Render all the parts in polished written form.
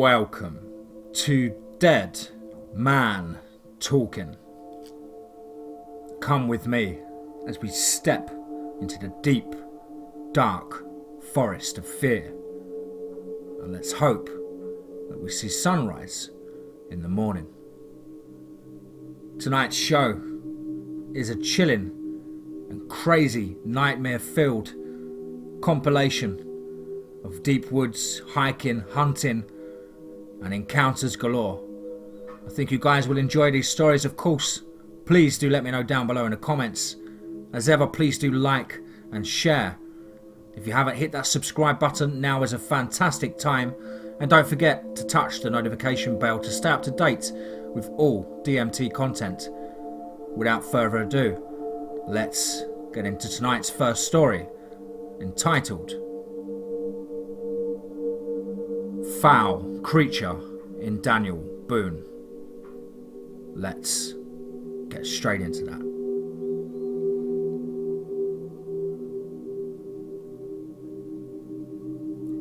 Welcome to Dead Man Talking. Come with me as we step into the deep, dark forest of fear. And let's hope that we see sunrise in the morning. Tonight's show is a chilling and crazy nightmare-filled compilation of deep woods, hiking, hunting, and encounters galore. I think you guys will enjoy these stories, of course. Please do let me know down below in the comments. As ever, please do like and share. If you haven't hit that subscribe button, now is a fantastic time. And don't forget to touch the notification bell to stay up to date with all DMT content. Without further ado, let's get into tonight's first story, entitled Foul Creature in Daniel Boone. Let's get straight into that.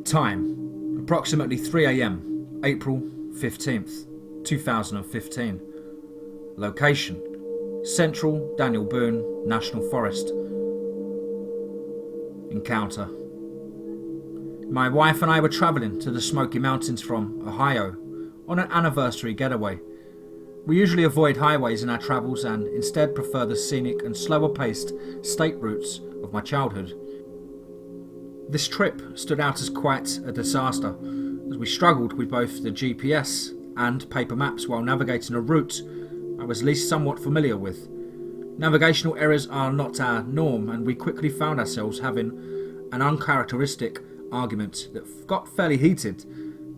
Time, approximately 3 AM, April 15th, 2015. Location, Central Daniel Boone National Forest. Encounter. My wife and I were travelling to the Smoky Mountains from Ohio on an anniversary getaway. We usually avoid highways in our travels and instead prefer the scenic and slower paced state routes of my childhood. This trip stood out as quite a disaster, as we struggled with both the GPS and paper maps while navigating a route I was at least somewhat familiar with. Navigational errors are not our norm, and we quickly found ourselves having an uncharacteristic argument that got fairly heated,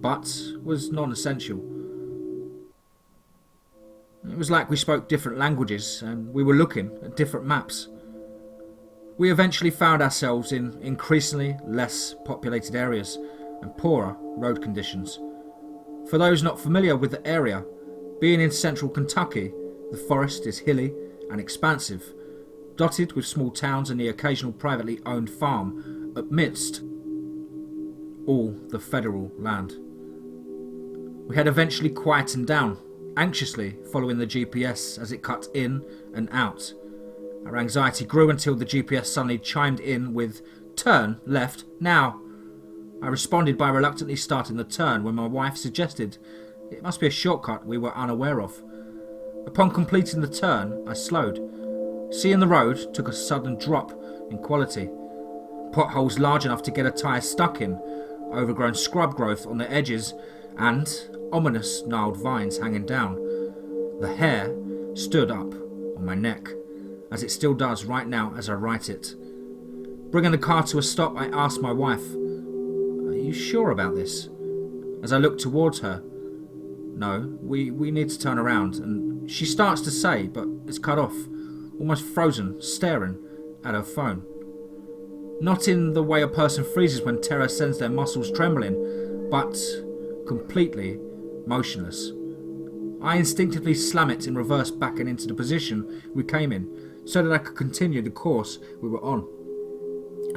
but was non-essential. It was like we spoke different languages and we were looking at different maps. We eventually found ourselves in increasingly less populated areas and poorer road conditions. For those not familiar with the area, being in central Kentucky, the forest is hilly and expansive, dotted with small towns and the occasional privately owned farm amidst all the federal land. We had eventually quietened down, anxiously following the GPS as it cut in and out. Our anxiety grew until the GPS suddenly chimed in with "Turn left now." I responded by reluctantly starting the turn when my wife suggested it must be a shortcut we were unaware of. Upon completing the turn, I slowed. Seeing the road took a sudden drop in quality. Potholes large enough to get a tyre stuck in, overgrown scrub growth on the edges, and ominous gnarled vines hanging down. The hair stood up on my neck, as it still does right now as I write it. Bringing the car to a stop, I asked my wife, "Are you sure about this?" As I looked towards her, "No, we need to turn around," and she starts to say, but is cut off, almost frozen, staring at her phone. Not in the way a person freezes when terror sends their muscles trembling, but completely motionless. I instinctively slam it in reverse back and into the position we came in, so that I could continue the course we were on.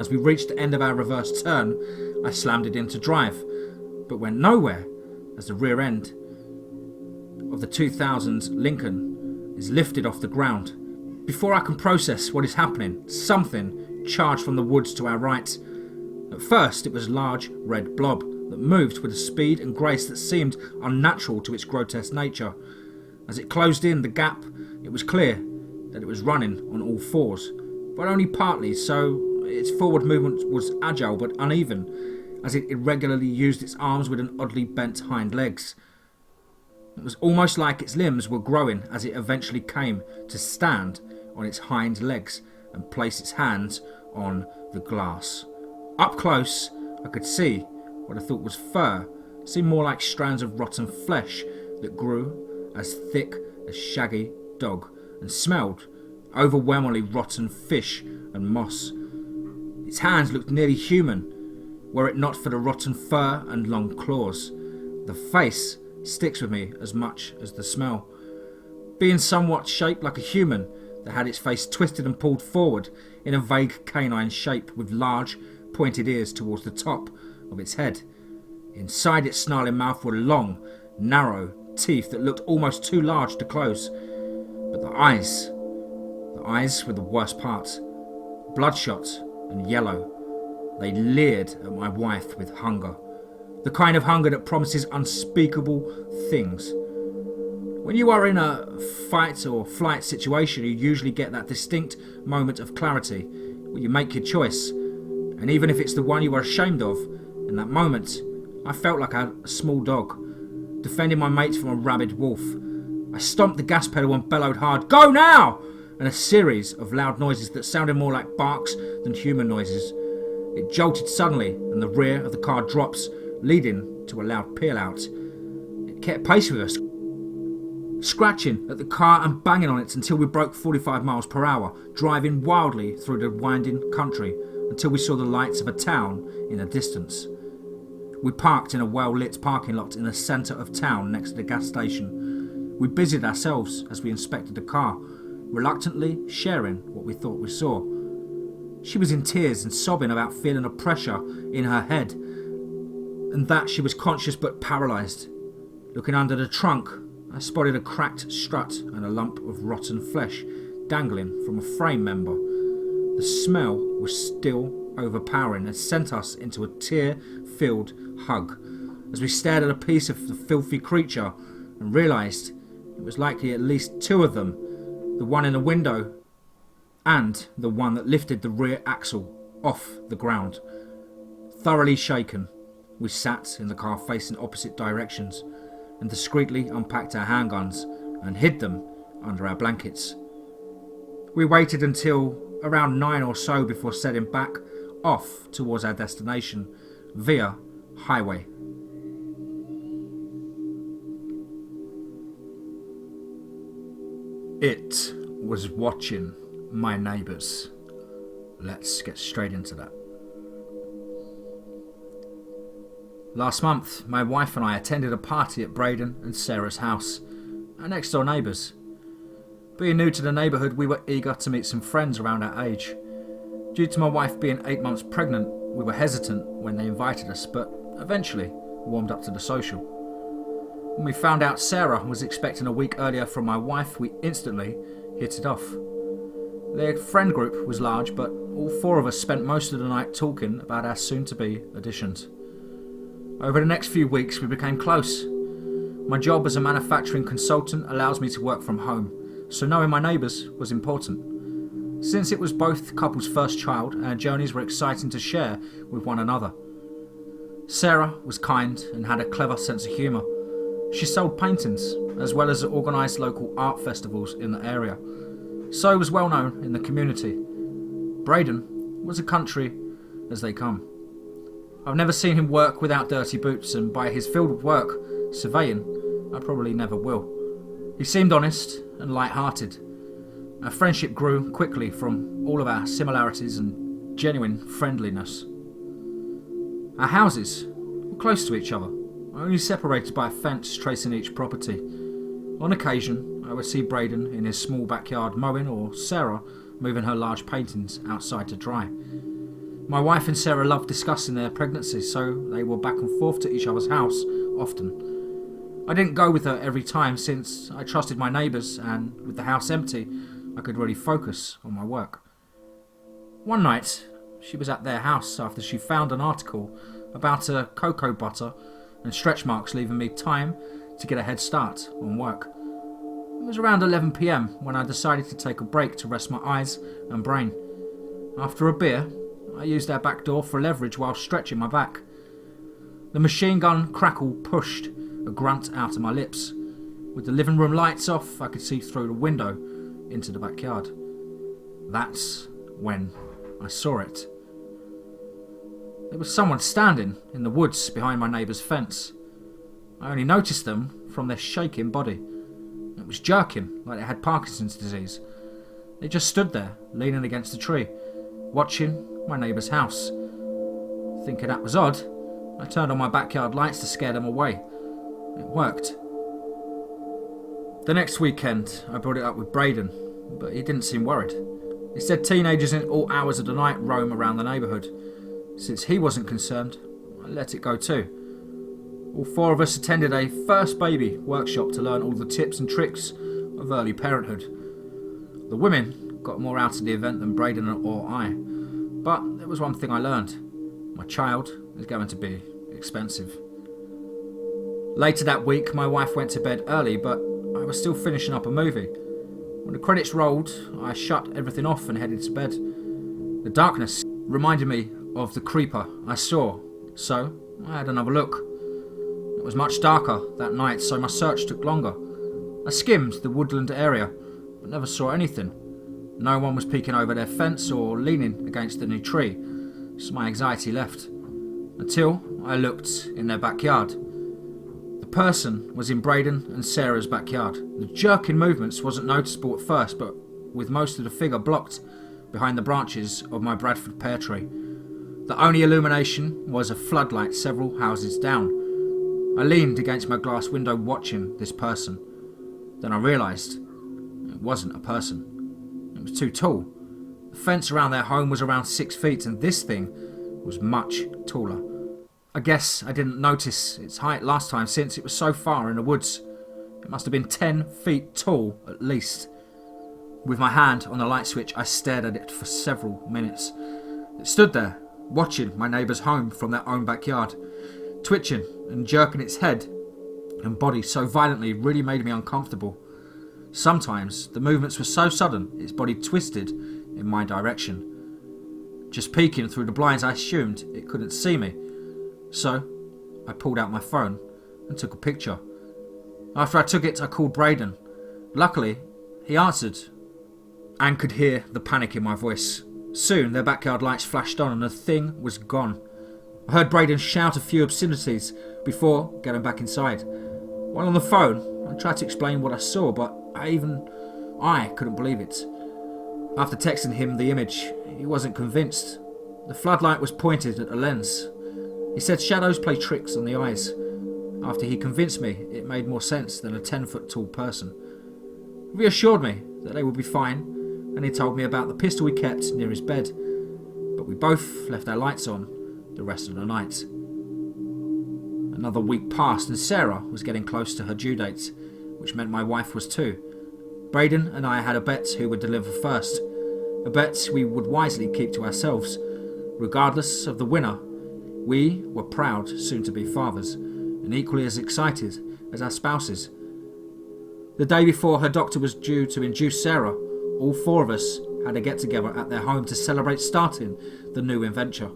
As we reached the end of our reverse turn, I slammed it into drive, but went nowhere, as the rear end of the 2000 Lincoln is lifted off the ground. Before I can process what is happening, something charged from the woods to our right. At first, it was a large red blob that moved with a speed and grace that seemed unnatural to its grotesque nature. As it closed in the gap, it was clear that it was running on all fours, but only partly, so its forward movement was agile but uneven, as it irregularly used its arms with an oddly bent hind legs. It was almost like its limbs were growing as it eventually came to stand on its hind legs and place its hands on the glass. Up close, I could see what I thought was fur, seemed more like strands of rotten flesh that grew as thick as shaggy dog and smelled overwhelmingly rotten fish and moss. Its hands looked nearly human, were it not for the rotten fur and long claws. The face sticks with me as much as the smell. Being somewhat shaped like a human that had its face twisted and pulled forward in a vague canine shape with large, pointed ears towards the top of its head. Inside its snarling mouth were long, narrow teeth that looked almost too large to close. But the eyes were the worst part. Bloodshot and yellow, they leered at my wife with hunger. The kind of hunger that promises unspeakable things. When you are in a fight or flight situation, you usually get that distinct moment of clarity where you make your choice. And even if it's the one you are ashamed of, in that moment, I felt like a small dog, defending my mate from a rabid wolf. I stomped the gas pedal and bellowed hard, "Go now!" and a series of loud noises that sounded more like barks than human noises. It jolted suddenly and the rear of the car drops, leading to a loud peel-out. It kept pace with us, scratching at the car and banging on it until we broke 45 miles per hour, driving wildly through the winding country until we saw the lights of a town in the distance. We parked in a well-lit parking lot in the centre of town next to the gas station. We busied ourselves as we inspected the car, reluctantly sharing what we thought we saw. She was in tears and sobbing about feeling a pressure in her head, and that she was conscious but paralysed. Looking under the trunk, I spotted a cracked strut and a lump of rotten flesh dangling from a frame member. The smell was still overpowering and sent us into a tear-filled hug as we stared at a piece of the filthy creature and realised it was likely at least two of them, the one in the window and the one that lifted the rear axle off the ground. Thoroughly shaken, we sat in the car facing opposite directions and discreetly unpacked our handguns and hid them under our blankets. We waited until around 9 or so before setting back off towards our destination via highway. It was watching my neighbours. Let's get straight into that. Last month, my wife and I attended a party at Braden and Sarah's house, our next door neighbours. Being new to the neighbourhood, we were eager to meet some friends around our age. Due to my wife being 8 months pregnant, we were hesitant when they invited us, but eventually warmed up to the social. When we found out Sarah was expecting a week earlier from my wife, we instantly hit it off. Their friend group was large, but all four of us spent most of the night talking about our soon-to-be additions. Over the next few weeks, we became close. My job as a manufacturing consultant allows me to work from home, so knowing my neighbours was important. Since it was both couples' first child, our journeys were exciting to share with one another. Sarah was kind and had a clever sense of humour. She sold paintings, as well as organised local art festivals in the area, so was well known in the community. Braden was a country as they come. I've never seen him work without dirty boots, and by his field of work, surveying, I probably never will. He seemed honest and light-hearted. Our friendship grew quickly from all of our similarities and genuine friendliness. Our houses were close to each other, only separated by a fence tracing each property. On occasion, I would see Braden in his small backyard mowing, or Sarah moving her large paintings outside to dry. My wife and Sarah loved discussing their pregnancies, so they were back and forth to each other's house often. I didn't go with her every time since I trusted my neighbours, and with the house empty, I could really focus on my work. One night, she was at their house after she found an article about a cocoa butter and stretch marks, leaving me time to get a head start on work. It was around 11 p.m. when I decided to take a break to rest my eyes and brain. After a beer, I used our back door for leverage while stretching my back. The machine gun crackle pushed a grunt out of my lips. With the living room lights off, I could see through the window into the backyard. That's when I saw it. There was someone standing in the woods behind my neighbour's fence. I only noticed them from their shaking body. It was jerking like they had Parkinson's disease. They just stood there, leaning against a tree, watching my neighbour's house. Thinking that was odd, I turned on my backyard lights to scare them away. It worked. The next weekend, I brought it up with Braden, but he didn't seem worried. He said teenagers in all hours of the night roam around the neighbourhood. Since he wasn't concerned, I let it go too. All four of us attended a first baby workshop to learn all the tips and tricks of early parenthood. The women got more out of the event than Braden or I, but there was one thing I learned. My child is going to be expensive. Later that week, my wife went to bed early, but I was still finishing up a movie. When the credits rolled, I shut everything off and headed to bed. The darkness reminded me of the creeper I saw, so I had another look. It was much darker that night, so my search took longer. I skimmed the woodland area, but never saw anything. No one was peeking over their fence or leaning against the new tree, so my anxiety left. Until I looked in their backyard. The person was in Braden and Sarah's backyard. The jerking movements wasn't noticeable at first, but with most of the figure blocked behind the branches of my Bradford pear tree. The only illumination was a floodlight several houses down. I leaned against my glass window watching this person. Then I realised it wasn't a person. It was too tall. The fence around their home was around 6 feet, and this thing was much taller. I guess I didn't notice its height last time since it was so far in the woods. It must have been 10 feet tall at least. With my hand on the light switch, I stared at it for several minutes. It stood there, watching my neighbour's home from their own backyard, twitching and jerking its head and body so violently it really made me uncomfortable. Sometimes the movements were so sudden its body twisted in my direction. Just peeking through the blinds, I assumed it couldn't see me, so I pulled out my phone and took a picture. After I took it, I called Braden. Luckily, he answered and could hear the panic in my voice. Soon their backyard lights flashed on and the thing was gone. I heard Braden shout a few obscenities before getting back inside. While on the phone, I tried to explain what I saw, but I couldn't believe it. After texting him the image, he wasn't convinced. The floodlight was pointed at a lens. He said shadows play tricks on the eyes. After he convinced me, it made more sense than a 10-foot tall person. He reassured me that they would be fine, and he told me about the pistol he kept near his bed. But we both left our lights on the rest of the night. Another week passed and Sarah was getting close to her due date, which meant my wife was too. Braden and I had a bet who would deliver first, a bet we would wisely keep to ourselves. Regardless of the winner, we were proud soon-to-be fathers, and equally as excited as our spouses. The day before her doctor was due to induce Sarah, all four of us had a get-together at their home to celebrate starting the new adventure.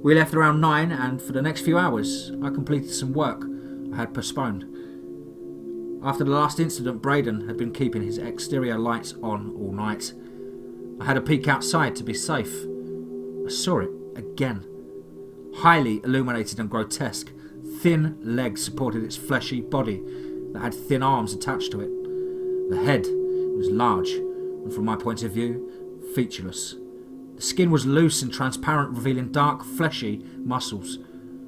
We left around 9, and for the next few hours, I completed some work I had postponed. After the last incident, Braden had been keeping his exterior lights on all night. I had a peek outside to be safe. I saw it again. Highly illuminated and grotesque, thin legs supported its fleshy body that had thin arms attached to it. The head was large, and from my point of view, featureless. The skin was loose and transparent, revealing dark, fleshy muscles.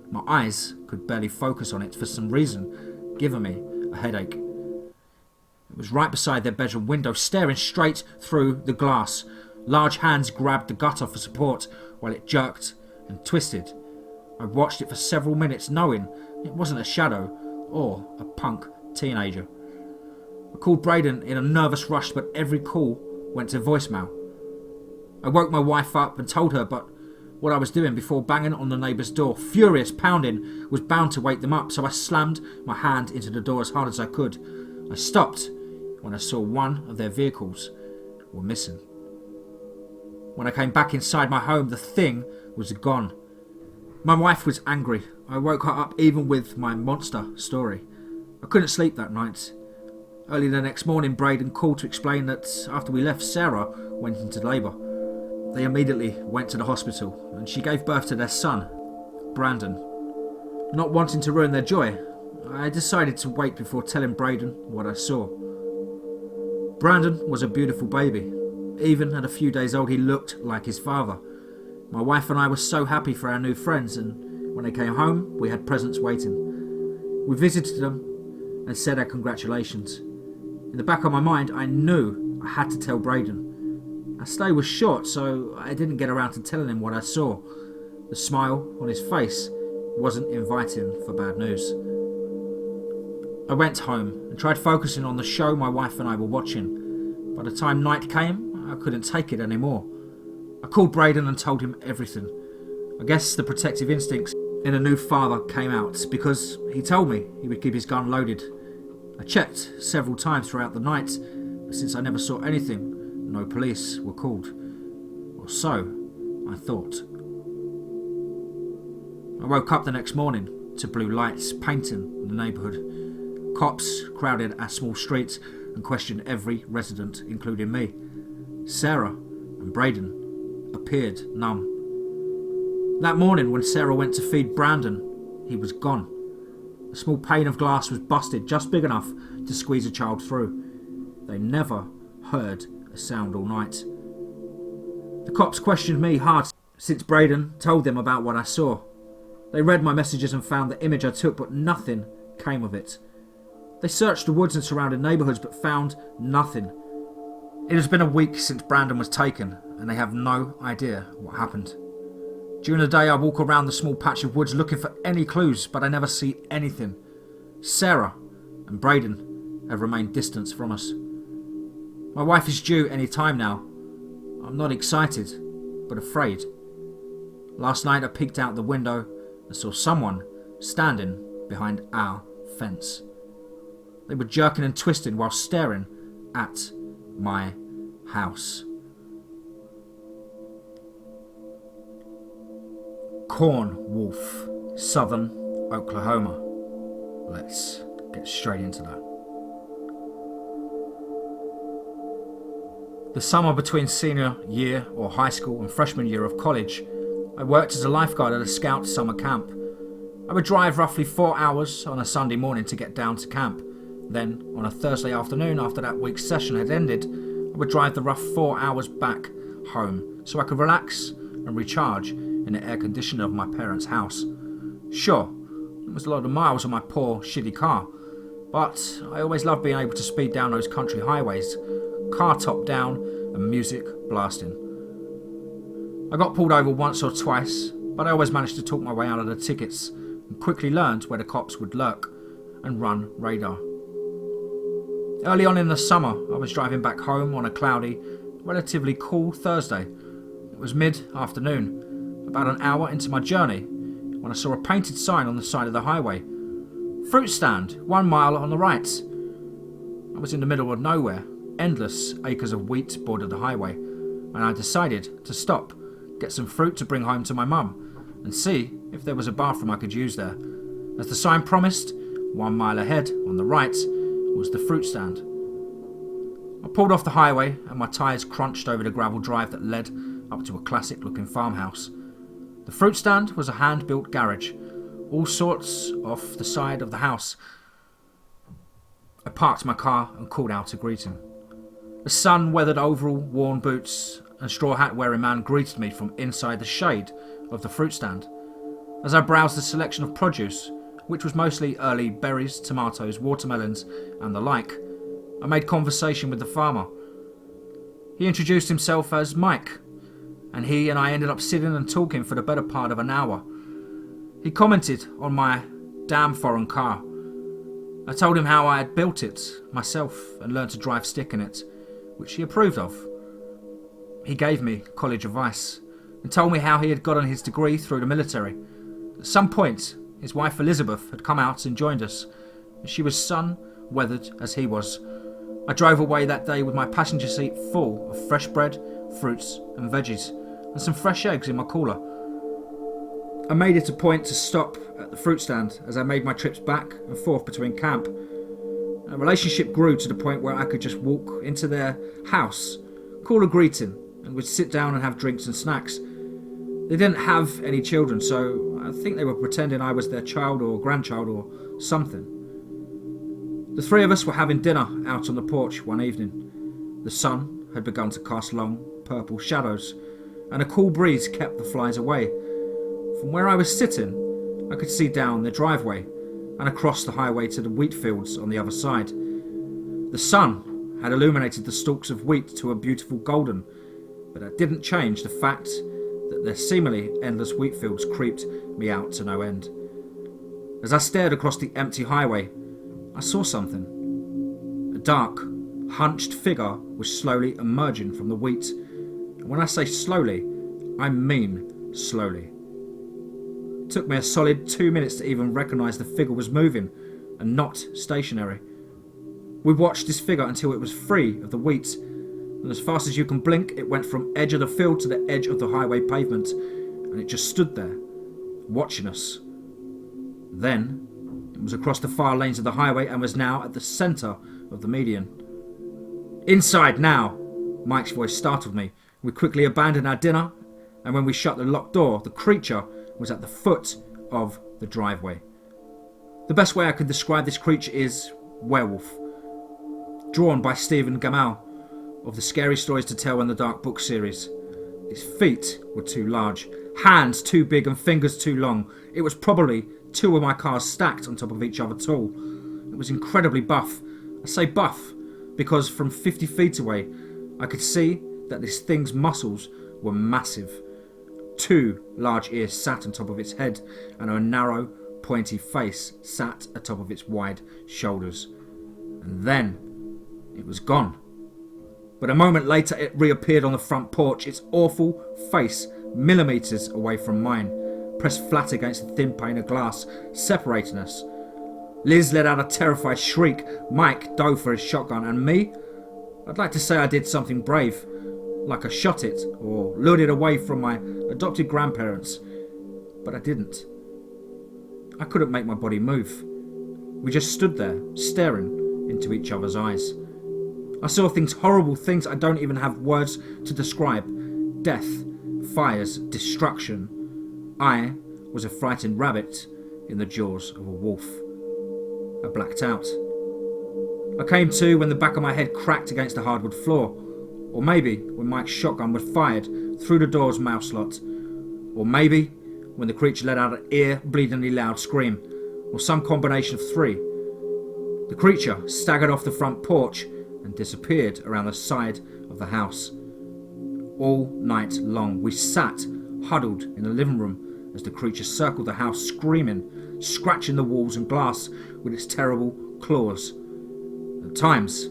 My eyes could barely focus on it for some reason, giving me a headache. It was right beside their bedroom window, staring straight through the glass. Large hands grabbed the gutter for support while it jerked and twisted. I watched it for several minutes, knowing it wasn't a shadow or a punk teenager. I called Braden in a nervous rush, but every call went to voicemail. I woke my wife up and told her but what I was doing before banging on the neighbour's door. Furious pounding was bound to wake them up, so I slammed my hand into the door as hard as I could. I stopped when I saw one of their vehicles were missing. When I came back inside my home, the thing was gone. My wife was angry. I woke her up even with my monster story. I couldn't sleep that night. Early the next morning, Braden called to explain that after we left, Sarah went into labour. They immediately went to the hospital and she gave birth to their son, Brandon. Not wanting to ruin their joy, I decided to wait before telling Braden what I saw. Brandon was a beautiful baby. Even at a few days old, he looked like his father. My wife and I were so happy for our new friends, and when they came home, we had presents waiting. We visited them and said our congratulations. In the back of my mind, I knew I had to tell Braden. Our stay was short, so I didn't get around to telling him what I saw. The smile on his face wasn't inviting for bad news. I went home and tried focusing on the show my wife and I were watching. By the time night came, I couldn't take it anymore. I called Braden and told him everything. I guess the protective instincts in a new father came out, because he told me he would keep his gun loaded. I checked several times throughout the night, but since I never saw anything, no police were called. Or so I thought. I woke up the next morning to blue lights painting in the neighbourhood. Cops crowded our small streets and questioned every resident, including me. Sarah and Braden appeared numb. That morning, when Sarah went to feed Brandon, he was gone. A small pane of glass was busted just big enough to squeeze a child through. They never heard a sound all night. The cops questioned me hard since Braden told them about what I saw. They read my messages and found the image I took, but nothing came of it. They searched the woods and surrounding neighbourhoods but found nothing. It has been a week since Brandon was taken, and they have no idea what happened. During the day I walk around the small patch of woods looking for any clues, but I never see anything. Sarah and Braden have remained distant from us. My wife is due any time now. I'm not excited, but afraid. Last night I peeked out the window and saw someone standing behind our fence. They were jerking and twisting while staring at my house. Ware-Wolf, Southern Oklahoma. Let's get straight into that. The summer between senior year or high school and freshman year of college, I worked as a lifeguard at a scout summer camp. I would drive roughly 4 hours on a Sunday morning to get down to camp. Then, on a Thursday afternoon after that week's session had ended, I would drive the rough 4 hours back home so I could relax and recharge in the air conditioner of my parents' house. Sure, it was a lot of miles on my poor, shitty car, but I always loved being able to speed down those country highways, car top down and music blasting. I got pulled over once or twice, but I always managed to talk my way out of the tickets and quickly learned where the cops would lurk and run radar. Early on in the summer, I was driving back home on a cloudy, relatively cool Thursday. It was mid-afternoon, about an hour into my journey, when I saw a painted sign on the side of the highway. Fruit stand, 1 mile on the right. I was in the middle of nowhere. Endless acres of wheat bordered the highway, and I decided to stop, get some fruit to bring home to my mum, and see if there was a bathroom I could use there. As the sign promised, 1 mile ahead, on the right, was the fruit stand. I pulled off the highway and my tyres crunched over the gravel drive that led up to a classic looking farmhouse. The fruit stand was a hand-built garage, all sorts off the side of the house. I parked my car and called out to greet him. A sun-weathered overall, worn boots and straw hat wearing man greeted me from inside the shade of the fruit stand. As I browsed the selection of produce, which was mostly early berries, tomatoes, watermelons and the like, I made conversation with the farmer. He introduced himself as Mike, and he and I ended up sitting and talking for the better part of an hour. He commented on my damn foreign car. I told him how I had built it myself and learned to drive stick in it, which he approved of. He gave me college advice and told me how he had gotten his degree through the military. At some point, his wife Elizabeth had come out and joined us, and she was sun-weathered as he was. I drove away that day with my passenger seat full of fresh bread, fruits and veggies, and some fresh eggs in my cooler. I made it a point to stop at the fruit stand as I made my trips back and forth between camp. Our relationship grew to the point where I could just walk into their house, call a greeting, and would sit down and have drinks and snacks. They didn't have any children, so I think they were pretending I was their child or grandchild or something. The three of us were having dinner out on the porch one evening. The sun had begun to cast long, purple shadows, and a cool breeze kept the flies away. From where I was sitting, I could see down the driveway and across the highway to the wheat fields on the other side. The sun had illuminated the stalks of wheat to a beautiful golden, but that didn't change the fact that their seemingly endless wheat fields creeped me out to no end. As I stared across the empty highway, I saw something. A dark, hunched figure was slowly emerging from the wheat. And when I say slowly, I mean slowly. It took me a solid 2 minutes to even recognise the figure was moving and not stationary. We watched this figure until it was free of the wheat, and as fast as you can blink, it went from edge of the field to the edge of the highway pavement, and it just stood there, watching us. Then, it was across the far lanes of the highway and was now at the centre of the median. "Inside now!" Mike's voice startled me. We quickly abandoned our dinner, and when we shut the locked door, the creature was at the foot of the driveway. The best way I could describe this creature is Ware-Wolf, drawn by Stephen Gamal of the Scary Stories to Tell in the Dark book series. Its feet were too large, hands too big and fingers too long. It was probably 2 of my cars stacked on top of each other tall. It was incredibly buff. I say buff because from 50 feet away I could see that this thing's muscles were massive. 2 large ears sat on top of its head, and a narrow, pointy face sat atop of its wide shoulders. And then it was gone. But a moment later it reappeared on the front porch, its awful face millimetres away from mine, pressed flat against the thin pane of glass separating us. Liz let out a terrified shriek. Mike dove for his shotgun, and me? I'd like to say I did something brave, like I shot it or lured it away from my adopted grandparents, but I didn't. I couldn't make my body move. We just stood there, staring into each other's eyes. I saw things, horrible things I don't even have words to describe. Death, fires, destruction. I was a frightened rabbit in the jaws of a wolf. I blacked out. I came to when the back of my head cracked against the hardwood floor. Or maybe when Mike's shotgun was fired through the door's mouth slot. Or maybe when the creature let out an ear-bleedingly loud scream. Or some combination of 3. The creature staggered off the front porch and disappeared around the side of the house. All night long we sat huddled in the living room as the creature circled the house screaming, scratching the walls and glass with its terrible claws. At times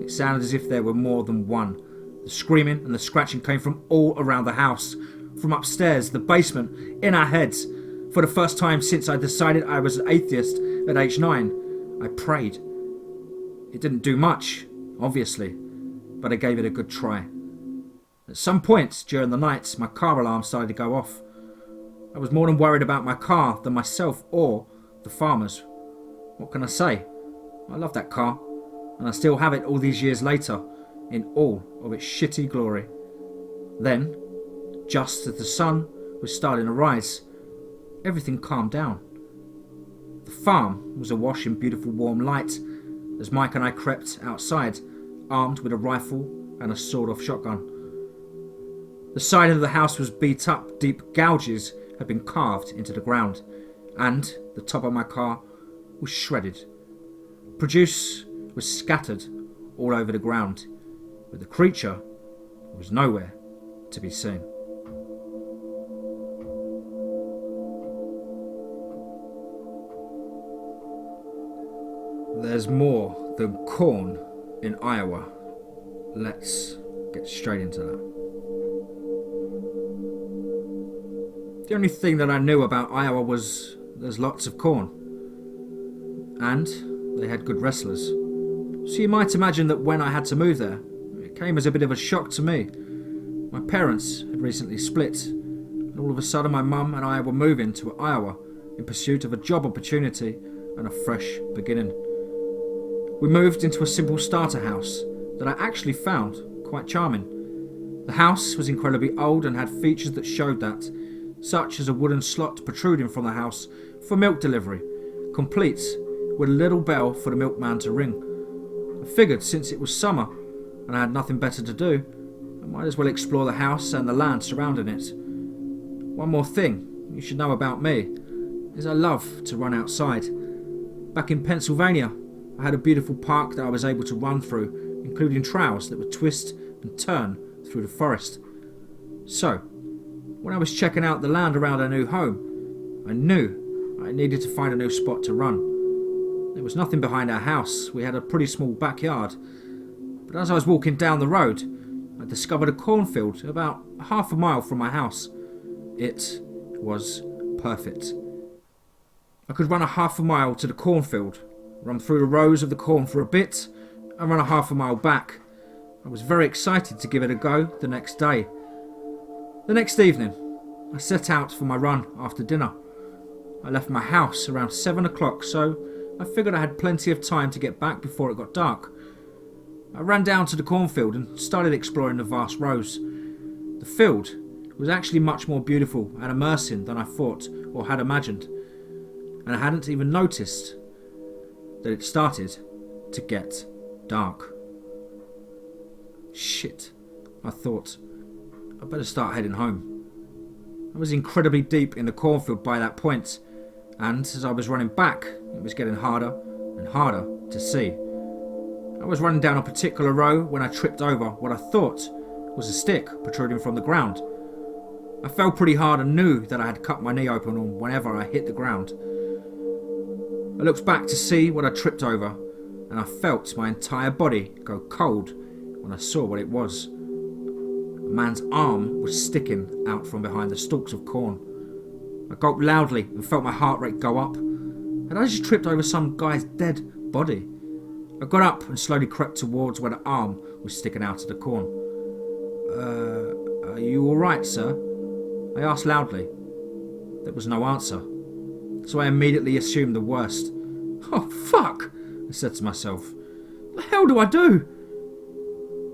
it sounded as if there were more than one. The screaming and the scratching came from all around the house, from upstairs, the basement, in our heads. For the first time since I decided I was an atheist at age 9, I prayed. It didn't do much, obviously, but I gave it a good try. At some point during the night, my car alarm started to go off. I was more than worried about my car than myself or the farmers. What can I say? I love that car, and I still have it all these years later, in all of its shitty glory. Then, just as the sun was starting to rise, everything calmed down. The farm was awash in beautiful warm light as Mike and I crept outside, armed with a rifle and a sawed-off shotgun. The side of the house was beat up, deep gouges had been carved into the ground, and the top of my car was shredded. Produce was scattered all over the ground, but the creature was nowhere to be seen. There's more than corn in Iowa. Let's get straight into that. The only thing that I knew about Iowa was there's lots of corn. And they had good wrestlers. So you might imagine that when I had to move there, it came as a bit of a shock to me. My parents had recently split, and all of a sudden my mum and I were moving to Iowa in pursuit of a job opportunity and a fresh beginning. We moved into a simple starter house that I actually found quite charming. The house was incredibly old and had features that showed that, such as a wooden slot protruding from the house for milk delivery, complete with a little bell for the milkman to ring. I figured since it was summer and I had nothing better to do, I might as well explore the house and the land surrounding it. One more thing you should know about me is I love to run outside. Back in Pennsylvania, I had a beautiful park that I was able to run through, including trails that would twist and turn through the forest. So, when I was checking out the land around our new home, I knew I needed to find a new spot to run. There was nothing behind our house. We had a pretty small backyard. But as I was walking down the road, I discovered a cornfield about half a mile from my house. It was perfect. I could run a half a mile to the cornfield, run through the rows of the corn for a bit, and run a half a mile back. I was very excited to give it a go the next day. The next evening, I set out for my run after dinner. I left my house around 7 o'clock, so I figured I had plenty of time to get back before it got dark. I ran down to the cornfield and started exploring the vast rows. The field was actually much more beautiful and immersive than I thought or had imagined, and I hadn't even noticed that it started to get dark. Shit, I thought. I better start heading home. I was incredibly deep in the cornfield by that point, and as I was running back, it was getting harder and harder to see. I was running down a particular row when I tripped over what I thought was a stick protruding from the ground. I fell pretty hard and knew that I had cut my knee open whenever I hit the ground. I looked back to see what I tripped over, and I felt my entire body go cold when I saw what it was. A man's arm was sticking out from behind the stalks of corn. I gulped loudly and felt my heart rate go up. Had I just tripped over some guy's dead body? I got up and slowly crept towards where the arm was sticking out of the corn. Are you alright, sir? I asked loudly. There was no answer, so I immediately assumed the worst. Oh, fuck, I said to myself. What the hell do I do?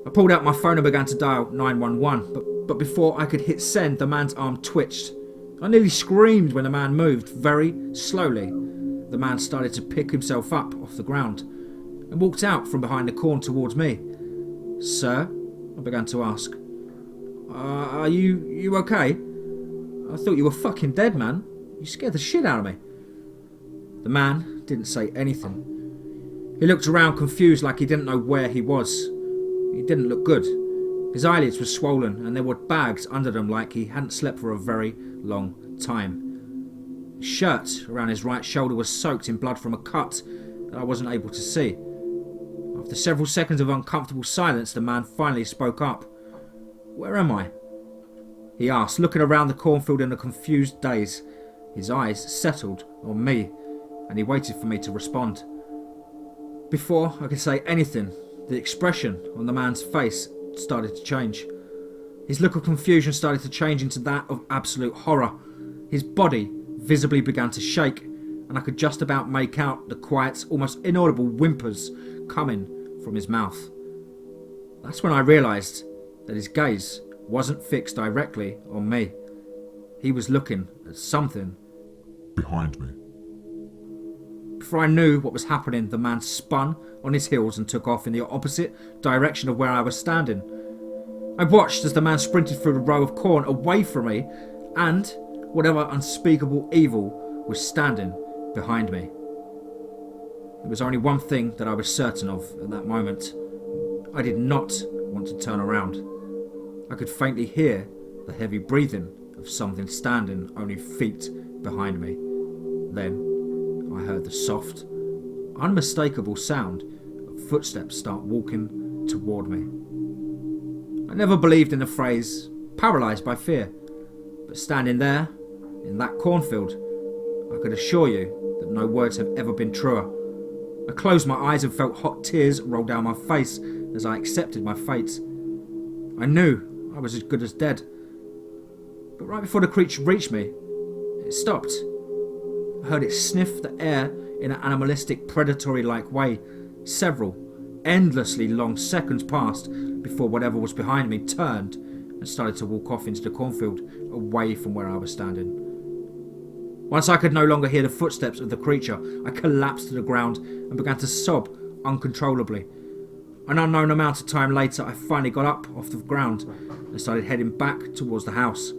I pulled out my phone and began to dial 911, but before I could hit send, the man's arm twitched. I nearly screamed when the man moved very slowly. The man started to pick himself up off the ground and walked out from behind the corn towards me. Sir? I began to ask. Are you okay? I thought you were fucking dead, man. You scared the shit out of me. The man didn't say anything. He looked around confused like he didn't know where he was. He didn't look good. His eyelids were swollen and there were bags under them like he hadn't slept for a very long time. His shirt around his right shoulder was soaked in blood from a cut that I wasn't able to see. After several seconds of uncomfortable silence, the man finally spoke up. Where am I? He asked, looking around the cornfield in a confused daze. His eyes settled on me, and he waited for me to respond. Before I could say anything, the expression on the man's face started to change. His look of confusion started to change into that of absolute horror. His body visibly began to shake, and I could just about make out the quiet, almost inaudible whimpers coming from his mouth. That's when I realised that his gaze wasn't fixed directly on me. He was looking at something behind me. Before I knew what was happening, the man spun on his heels and took off in the opposite direction of where I was standing. I watched as the man sprinted through the row of corn away from me, and whatever unspeakable evil was standing behind me. There was only one thing that I was certain of at that moment. I did not want to turn around. I could faintly hear the heavy breathing of something standing only feet behind me. Then I heard the soft, unmistakable sound of footsteps start walking toward me. I never believed in the phrase, paralysed by fear, but standing there, in that cornfield, I could assure you that no words have ever been truer. I closed my eyes and felt hot tears roll down my face as I accepted my fate. I knew I was as good as dead. But right before the creature reached me, it stopped. I heard it sniff the air in an animalistic, predatory-like way. Several, endlessly long seconds passed before whatever was behind me turned and started to walk off into the cornfield, away from where I was standing. Once I could no longer hear the footsteps of the creature, I collapsed to the ground and began to sob uncontrollably. An unknown amount of time later, I finally got up off the ground and started heading back towards the house.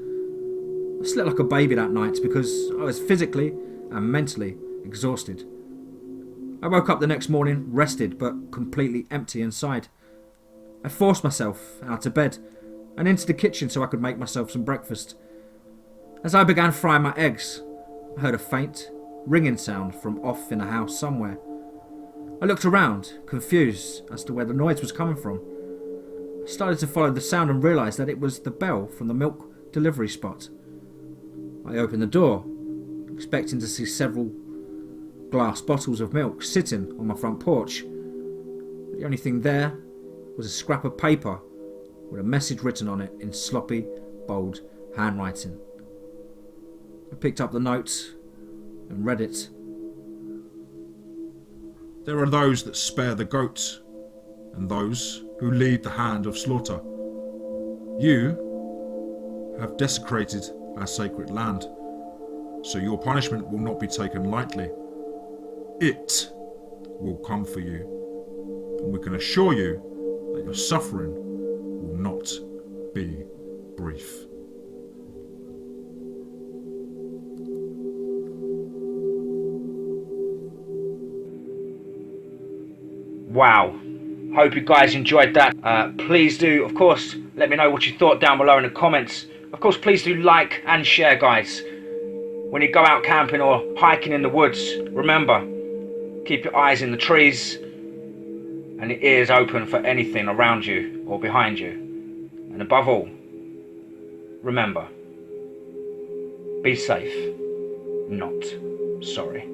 I slept like a baby that night because I was physically and mentally exhausted. I woke up the next morning rested but completely empty inside. I forced myself out of bed and into the kitchen so I could make myself some breakfast. As I began frying my eggs, I heard a faint, ringing sound from off in a house somewhere. I looked around, confused as to where the noise was coming from. I started to follow the sound and realised that it was the bell from the milk delivery spot. I opened the door, expecting to see several glass bottles of milk sitting on my front porch. The only thing there was a scrap of paper with a message written on it in sloppy, bold handwriting. I picked up the note and read it. There are those that spare the goats, and those who lead the hand of slaughter. You have desecrated our sacred land, so your punishment will not be taken lightly. It will come for you, and we can assure you that your suffering will not be brief. Wow. Hope you guys enjoyed that. Please do, of course, let me know what you thought down below in the comments. Of course, please do like and share, guys. When you go out camping or hiking in the woods, remember, keep your eyes in the trees and your ears open for anything around you or behind you. And above all, remember, be safe, not sorry.